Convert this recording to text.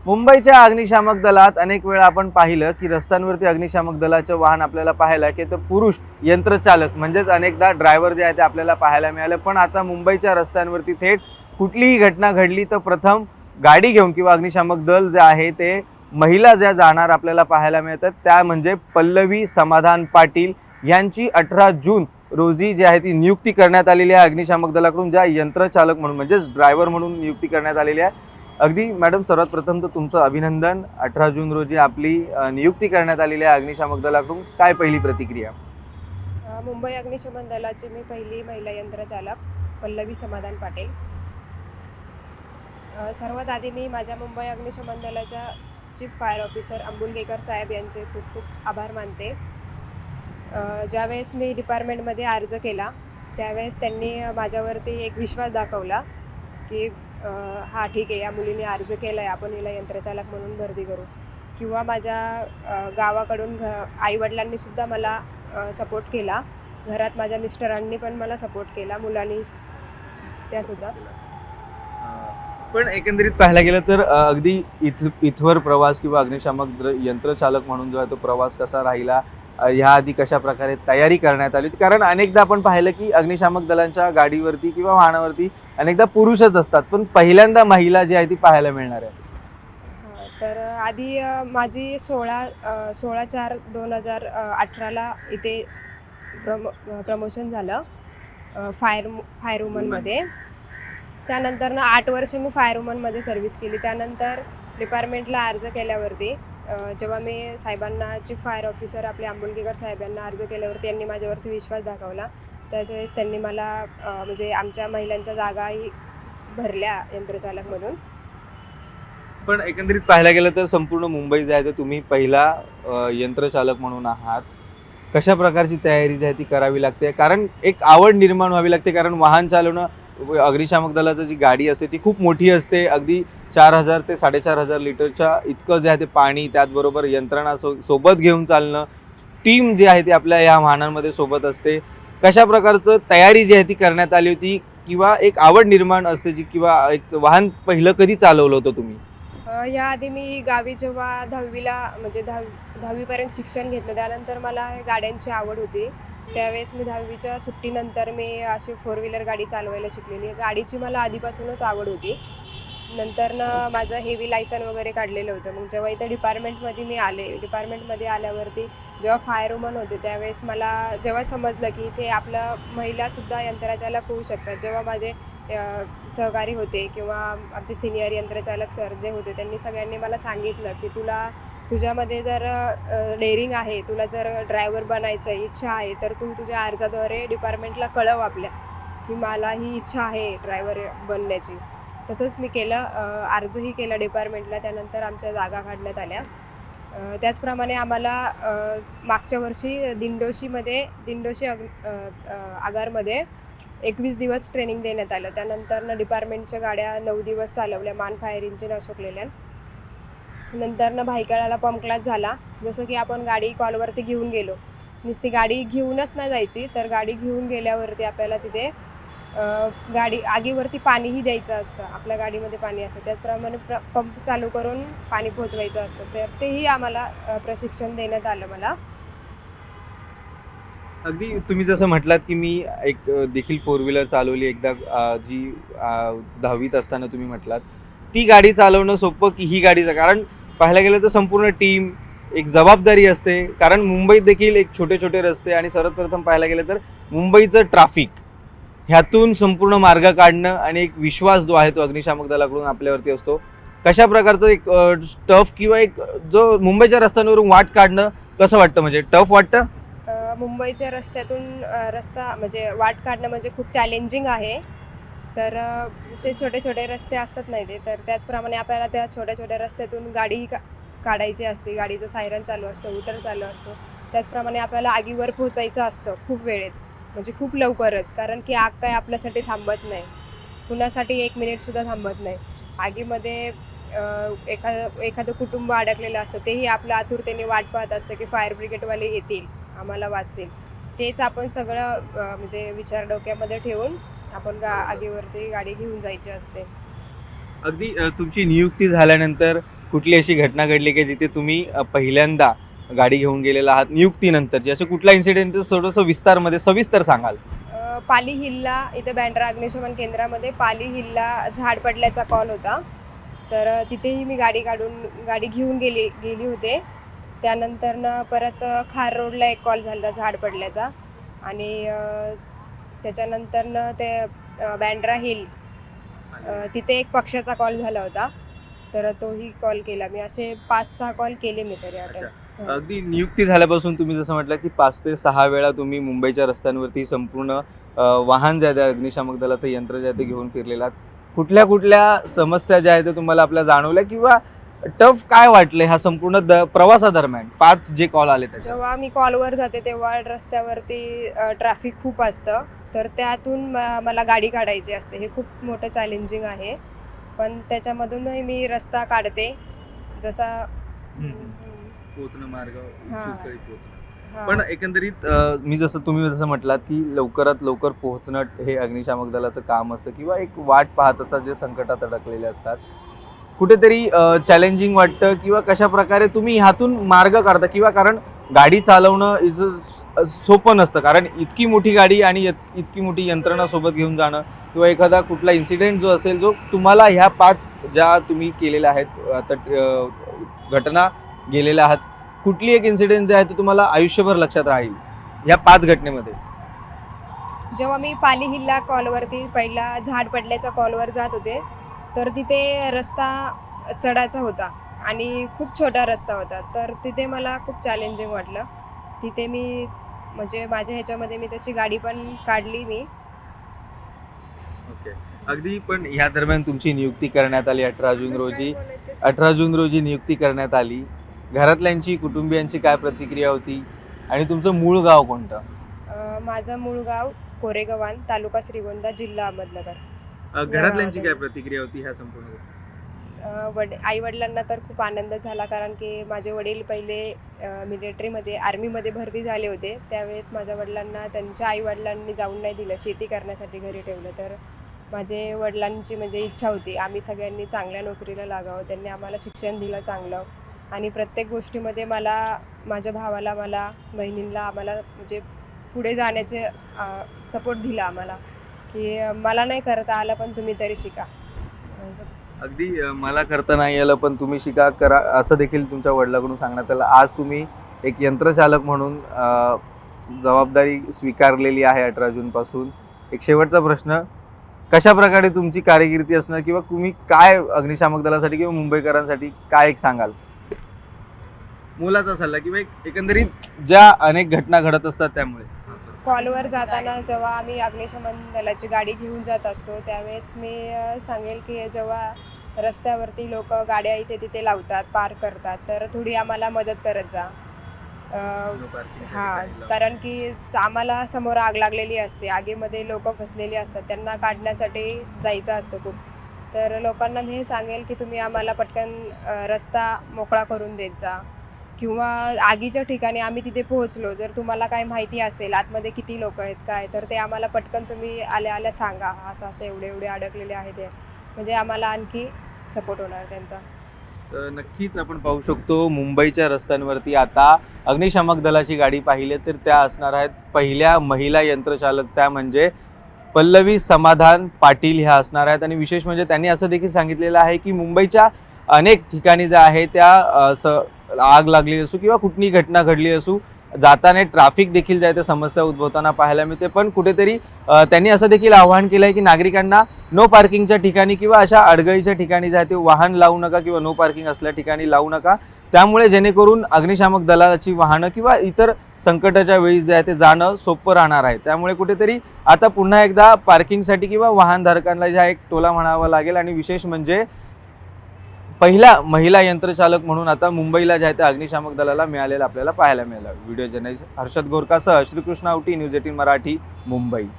मुंबईच्या अग्निशामक दलात अनेक वेळा आपण पाहिलं की रस्त्यांवरती अग्निशामक दलाचं वाहन आपल्याला पाहायला की तो पुरुष यंत्रचालक म्हणजेच अनेकदा ड्रायव्हर जे आहे ते आपल्याला पाहायला मिळाले। पण आता मुंबईच्या रस्त्यांवरती थेट कुठलीही घटना घडली तर प्रथम गाडी घेऊन किंवा अग्निशामक दल जे आहे ते महिला ज्या जाणार आपल्याला पाहायला मिळतात त्या म्हणजे पल्लवी समाधान पाटील यांची 18 जून रोजी जी आहे ती नियुक्ती करण्यात आलेली आहे अग्निशामक दलाकडून, ज्या यंत्रचालक म्हणून म्हणजेच ड्रायव्हर म्हणून नियुक्ती करण्यात आलेली आहे। अगदी मॅडम, सर्वात प्रथम तर तुमचं अभिनंदन। 18 जून रोजी आपली नियुक्ती करण्यात आलेली आहे अग्निशामक दलाकडून, काय पहिली प्रतिक्रिया? मुंबई अग्निशमन दलाची मी पहिली महिला यंत्रचालक पल्लवी समाधान पाटील। सर्वात आधी मी माझ्या मुंबई अग्निशमन दलाच्या चीफ फायर ऑफिसर अंबुलगेकर साहेब यांचे खूप खूप आभार मानते। ज्यावेळेस मी डिपार्टमेंटमध्ये अर्ज केला त्यावेळेस त्यांनी माझ्यावरती एक विश्वास दाखवला की हा ठीक आहे, या मुलीने अर्ज केला आहे, आपण हिला यंत्रचालक म्हणून भरती करू। किंवा माझ्या गावाकडून आईवडिलांनीसुद्धा मला सपोर्ट केला, घरात माझ्या मिस्टरांनी पण मला सपोर्ट केला, मुलांनी त्यासुद्धा। पण एकंदरीत पाहायला गेलं तर अगदी इथवर प्रवास किंवा अग्निशामक यंत्रचालक म्हणून जो आहे तो प्रवास कसा राहिला, ह्या आधी कशा प्रकारे तयारी करण्यात आली? कारण अनेकदा आपण पाहिलं की अग्निशामक दलांच्या गाडीवरती किंवा वाहनावरती अनेकदा पुरुषच असतात, पण पहिल्यांदा महिला जी आहे ती पाहायला मिळणार आहे। तर आधी माझी 16/4/2018ला इथे प्रमोशन झालं फायर वुमनमध्ये। त्यानंतर 8 वर्ष मी फायर वुमनमध्ये सर्व्हिस केली। त्यानंतर डिपार्टमेंटला अर्ज केल्यावरती जेव्हा मी साहेबांना चीफ फायर ऑफिसर आपले अंबुलगेकर साहेब यांना अर्ज केल्यावरती यांनी माझ्यावरती विश्वास दाखवला। त्याच वेळेस त्यांनी मला म्हणजे आमच्या महिलांच्या जागाही भरल्या यंत्रचालकमधून। पण एकंदरीत पाहायला गेलं तर संपूर्ण मुंबई जे आहे ते तुम्ही पहिला यंत्रचालक म्हणून आहात। कशा प्रकारची तयारी जी आहे ती करावी लागते? कारण एक आवड निर्माण व्हावी लागते, कारण वाहन चालवणं, अग्निशामक दलाची जी गाडी असते ती खूप मोठी असते, अगदी 4000 ते 4500 लिटरच्या इतकं जे आहे ते पाणी, त्याचबरोबर यंत्रणा सोबत घेऊन चालणं, टीम जी आहे ती आपल्या या वाहनांमध्ये सोबत असते। कशा प्रकारचं तयारी जी आहे ती करण्यात आली होती किंवा एक आवड निर्माण असते जी, किंवा एक वाहन पहिलं कधी चालवलं होतं तुम्ही? याआधी मी गावी जेव्हा 10वीला म्हणजे 10वीपर्यंत शिक्षण घेतलं, त्यानंतर मला गाड्यांची आवड होती। त्यावेळेस मी 10वीच्या सुट्टीनंतर मी अशी 4 व्हीलर गाडी चालवायला शिकलेली। गाडीची मला आधीपासूनच आवड होती। नंतरनं माझं हेवी लायसन वगैरे काढलेलं होतं। मग जेव्हा इथं डिपार्टमेंटमध्ये मी आले, डिपार्टमेंटमध्ये आल्यावरती जेव्हा फायर वुमन होते त्यावेळेस मला जेव्हा समजलं की इथे आपलं महिलासुद्धा यंत्रचालक होऊ शकतात। जेव्हा माझे सहकारी होते किंवा आमचे सिनियर यंत्रचालक सर जे होते त्यांनी सगळ्यांनी मला सांगितलं की तुझ्यामध्ये जर डेअरिंग आहे, तुला जर ड्रायव्हर बनायचं इच्छा आहे तर तू तुझ्या अर्जाद्वारे डिपार्टमेंटला कळव आपल्या की मला ही इच्छा आहे ड्रायव्हर बनण्याची। तसंच मी केलं, अर्जही केला डिपार्टमेंटला। त्यानंतर आमच्या जागा काढण्यात आल्या। त्याचप्रमाणे आम्हाला मागच्या वर्षी दिंडोशी आगारमध्ये 21 दिवस ट्रेनिंग देण्यात आलं। त्यानंतर डिपार्टमेंटच्या गाड्या 9 दिवस चालवल्या मान फायर इंजिन अशोक लेलँड। नंतर भायखळ्याला पंप क्लास झाला। जसं की आपण गाडी कॉलवरती घेऊन गेलो, नुसती गाडी घेऊनच नाही जायची, तर गाडी घेऊन गेल्यावरती आपल्याला तिथे गाडी आगीवरती पाणीही द्यायचं असतं, आपल्या गाडीमध्ये पाणी असतं, त्याचप्रमाणे पंप चालू करून पाणी पोहोचवायचं असतं। तर तेही आम्हाला प्रशिक्षण देण्यात आलं मला। अगदी तुम्ही जसं म्हटलात की मी एक देखील 4 व्हीलर चालवली एकदा, जी 10वीत असताना तुम्ही म्हटलात, ती गाडी चालवणं सोपं की ही गाडीचं? कारण पाहायला गेलं तर संपूर्ण टीम, एक जबाबदारी असते, कारण मुंबईत देखील एक छोटे छोटे रस्ते आणि सर्वप्रथम पाहायला गेलं तर मुंबईचं ट्रॅफिक, ह्यातून संपूर्ण मार्ग काढणं आणि एक विश्वास जो आहे तो अग्निशामक दलाकडून आपल्यावरती असतो। कशा प्रकारचं एक टफ किंवा एक जो मुंबईच्या रस्त्यांवरून वाट काढणं कसं वाटतं, म्हणजे टफ वाटतं? मुंबईच्या रस्त्यातून म्हणजे वाट काढणं म्हणजे खूप चॅलेंजिंग आहे। तर जसे छोटे छोटे रस्ते असतात नाही ते, तर त्याचप्रमाणे आपल्याला त्या छोट्या छोट्या रस्त्यातून गाडी काढायची असते, गाडीचं सायरन चालू असतं, हुटर चालू असतो। त्याचप्रमाणे आपल्याला आगीवर पोहोचायचं असतं खूप वेळेत, म्हणजे खूप लवकरच, कारण की आग काय आपल्यासाठी थांबत नाही, कुणासाठी 1 मिनिटसुद्धा थांबत नाही। आगीमध्ये एखादं कुटुंब अडकलेलं असतं, तेही आपल्या आतुरतेने वाट पाहत असतं की फायर ब्रिगेडवाले येतील, आम्हाला वाचतील। तेच आपण सगळं म्हणजे विचार डोक्यामध्ये ठेवून आपण आगीवरती गाडी घेऊन जायची असते। अगदी तुमची नियुक्ती झाल्यानंतर कुठली अशी घटना घडली की जिथे तुम्ही पहिल्यांदा गाडी घेऊन गेलेला आहात नियुक्तीनंतरची, असं कुठला इन्सिडेंट थोडंसं विस्तारमध्ये सविस्तर सांगाल? पाली हिलला इथे बँड्रा अग्निशमन केंद्रामध्ये पाली हिलला झाड पडल्याचा कॉल होता. तर तिथेही मी गाडी घेऊन गेली होते. त्यानंतरनं परत खार रोडला एक कॉल झाला झाड पडल्याचा आणि त्याच्यानंतरनं ते बँड्रा हिल तिथे एक पक्षाचा कॉल झाला होता. तर तोही कॉल केला मी. असे 5-6 कॉल केले मी तरी अटेंड. अगदी नियुक्ती झाल्यापासून तुम्ही जसं म्हटलं की 5 ते 6 वेळा तुम्ही मुंबईच्या रस्त्यांवरती संपूर्ण वाहन जे आहे अग्निशामक दलाचं यंत्र जे आहे ते घेऊन फिरलेलात. कुठल्या कुठल्या समस्या ज्या आहेत ते तुम्हाला आपल्या जाणवल्या किंवा टफ काय वाटलं ह्या संपूर्ण प्रवासादरम्यान 5 जे कॉल आले त्याच्यात? जेव्हा मी कॉलवर जाते तेव्हा रस्त्यावरती ट्रॅफिक खूप असतं. तर त्यातून मला गाडी काढायची असते. हे खूप मोठं चॅलेंजिंग आहे. पण त्याच्यामधूनही मी रस्ता काढते जसा पोहोचणं मार्ग हां. इच्छितस्थळी पोहोचणं. हां. पण एकंदरीत तुम्ही जसं म्हटलात की लवकरात लवकर पोहोचणं हे अग्निशामक दलाचं काम असतं किंवा एक वाट पाहत असतात जे संकटात अडकलेले असतात. कुठेतरी चॅलेंजिंग वाटतं किंवा कशा प्रकारे तुम्ही ह्यातून मार्ग काढता किंवा कारण गाडी चालवणं सोपं नसतं, कारण इतकी मोठी गाडी आणि इतकी मोठी यंत्रणा सोबत घेऊन जाणं किंवा एखादा कुठला इन्सिडेंट जो असेल जो तुम्हाला ह्या 5 ज्या तुम्ही केलेल्या आहेत आता घटना गेलेल्या आहात, कुठली एक इन्सिडेंट जे आहे तो तुम्हाला आयुष्यभर लक्षात राहील ह्या 5 घटनेमध्ये? जेव्हा मी पाली हिलला कॉलवरती पहिला झाड पडल्याच्या कॉलवर जात होते तर तिथे रस्ता चढाचा होता आणि खूप छोटा रस्ता होता. तर तिथे मला खूप चॅलेंजिंग वाटलं. तिथे मी म्हणजे माझ्या ह्याच्यामध्ये मी तशी गाडी पण काढली मी. ओके. अगदी पण ह्या दरम्यान तुमची नियुक्ती करण्यात आली 18 जून रोजी नियुक्ती करण्यात आली. घरातल्यांची कुटुंबियांची काय प्रतिक्रिया होती आणि तुमचं मूळ गाव कोणतं? माझं मूळ गाव कोरेगव्हाण, तालुका श्रीगोंदा, जिल्हा अहमदनगर. घरातल्यांची काय प्रतिक्रिया होती ह्या संपूर्ण? आईवडिलांना तर खूप आनंद झाला, कारण की माझे वडील पहिले मिलिटरीमध्ये आर्मीमध्ये भरती झाले होते. त्यावेळेस माझ्या वडिलांना त्यांच्या आईवडिलांनी जाऊन नाही दिलं, शेती करण्यासाठी घरी ठेवलं. तर माझे वडिलांची म्हणजे इच्छा होती आम्ही सगळ्यांनी चांगल्या नोकरीला लागावं. त्यांनी आम्हाला शिक्षण दिलं चांगलं आणि प्रत्येक गोष्टीमध्ये माझ्या भावाला, बहिणींना आम्हाला म्हणजे पुढे जाण्याचे सपोर्ट दिला आम्हाला, की मला नाही करता आलं पण तुम्ही तरी शिका. अगदी मला करता नाही आलं पण तुम्ही शिका करा असं देखील तुमच्या वडिलांकडून सांगण्यात आलं. आज तुम्ही एक यंत्रचालक म्हणून जबाबदारी स्वीकारलेली आहे 18 जूनपासून. एक शेवटचा प्रश्न, कशा प्रकारे तुमची कारकिर्दी असणार किंवा तुम्ही काय अग्निशामक दलासाठी किंवा मुंबईकरांसाठी काय एक सांगाल? मुलाचा सल्ला किंवा एकंदरीत ज्या अनेक घटना घडत असतात त्यामुळे. कॉलवर जाताना जेव्हा आम्ही अग्निशमन दलाची गाडी घेऊन जात असतो त्यावेळेस मी सांगेल की जेव्हा रस्त्यावरती लोक गाड्या इथे तिथे लावतात, पार्क करतात, तर थोडी आम्हाला मदत करत जा. हां, कारण की आम्हाला समोर आग लागलेली असते, आगीमध्ये लोक फसलेली असतात, त्यांना काढण्यासाठी जायचं असतं खूप. तर लोकांना मी हे सांगेल की तुम्ही आम्हाला पटकन रस्ता मोकळा करून देत जा किंवा आगीच्या ठिकाणी आम्ही तिथे पोहोचलो जर तुम्हाला काय माहिती असेल आतमध्ये किती लोक आहेत काय, तर ते आम्हाला पटकन तुम्ही आल्या सांगा, असं एवढे अडकलेले आहेत ते, म्हणजे आम्हाला आणखी सपोर्ट होणार त्यांचा. तर नक्कीच आपण पाहू शकतो मुंबईच्या रस्त्यांवरती आता अग्निशामक दलाची गाडी पाहिली तर त्या असणार आहेत पहिल्या महिला यंत्रचालक, त्या म्हणजे पल्लवी समाधान पाटील ह्या असणार आहेत. आणि विशेष म्हणजे त्यांनी असं देखील सांगितलेलं आहे की मुंबईच्या अनेक ठिकाणी ज्या आहे त्या आग लागली असू किंवा कुठली घटना घडली असू, जाताना ट्रॅफिक देखील जे आहे ते समस्या उद्भवताना पाहायला मिळते. पण कुठेतरी त्यांनी असं देखील आवाहन केलं आहे की नागरिकांना नो पार्किंगच्या ठिकाणी किंवा अशा अडगळीच्या ठिकाणी जे आहे ते वाहन लावू नका किंवा नो पार्किंग असल्या ठिकाणी लावू नका. त्यामुळे जेणेकरून अग्निशामक दलाची वाहनं किंवा इतर संकटाच्या वेळी जे आहे ते जाणं सोपं राहणार आहे. त्यामुळे कुठेतरी आता पुन्हा एकदा पार्किंगसाठी किंवा वाहनधारकांना जे आहे एक टोला म्हणावा लागेल. आणि विशेष म्हणजे पहिला महिला यंत्रचालक म्हणून आता मुंबईला जे आहे ते अग्निशामक दलाला मिळालेलं आपल्याला पाहायला मिळालं. व्हिडिओ जर्नलिस्ट हर्षद गोरकासह श्रीकृष्ण आवटी, न्यूज 18 मराठी, मुंबई.